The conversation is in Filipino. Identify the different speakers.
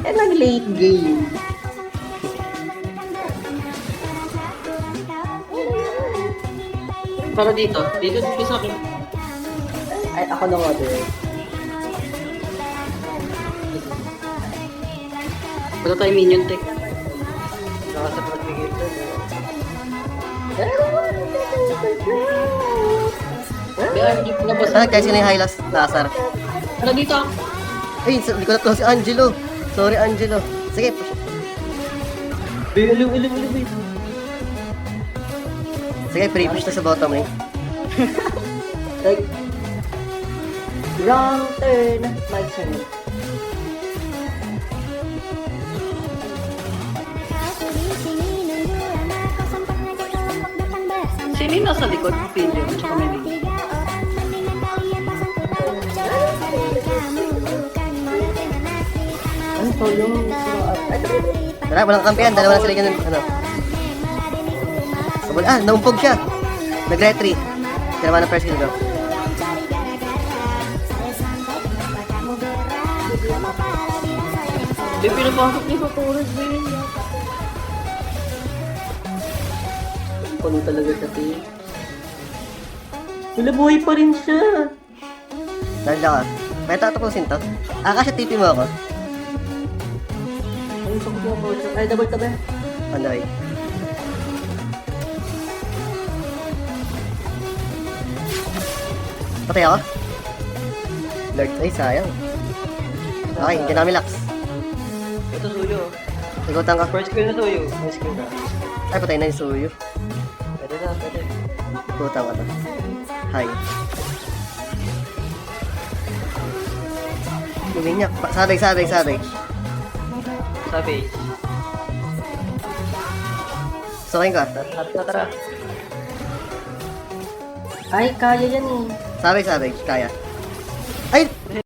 Speaker 1: Yan ang late game.
Speaker 2: Para dito sa akin.
Speaker 1: Ay, ako na order.
Speaker 2: Wala tayo minion tech. Nakasapat bigay ito.
Speaker 3: Guys, sino yung Hylas? Lazar.
Speaker 2: Para dito.
Speaker 3: Ay, hindi ko na to si Angelo. Sorry, Angelo. Sige, push.
Speaker 2: Ulo.
Speaker 3: Sige, pre-push na sa bottom lane.
Speaker 1: Like, wrong turn. My turn.
Speaker 2: Sino yung nasa likod? Pilyo. Tsaka may lane.
Speaker 1: Ano to yung...
Speaker 3: Tara, walang kampiyan. Dalawa na sila ganun. Ano? Naumpog siya. Nag-retreat. Tinawa ng first kill ko.
Speaker 2: Hindi, pinapasok niya sa forest ba yun?
Speaker 1: Puno talaga sa team. Wala, buhay pa rin siya.
Speaker 3: Dahil ka. May tatapusin to. Kasi TP mo ako.
Speaker 1: Ay, isang ko ako. Ay, double tabi.
Speaker 3: Ano ay? Patay ako? Lord, ay sayang. Okay, hindi namin lax.
Speaker 2: Ito suyo.
Speaker 3: Igutan ka.
Speaker 2: First kill na suyo. First kill na.
Speaker 3: Ay, patay na yung suyo.
Speaker 2: Pwede na, pwede.
Speaker 3: Igutan ka to. Hi. Luminyak. Sabay.
Speaker 2: Savage.
Speaker 3: Sokin ka.
Speaker 2: Tara.
Speaker 1: Ay, kaya yan eh.
Speaker 3: Sabay. Kaya. Ay!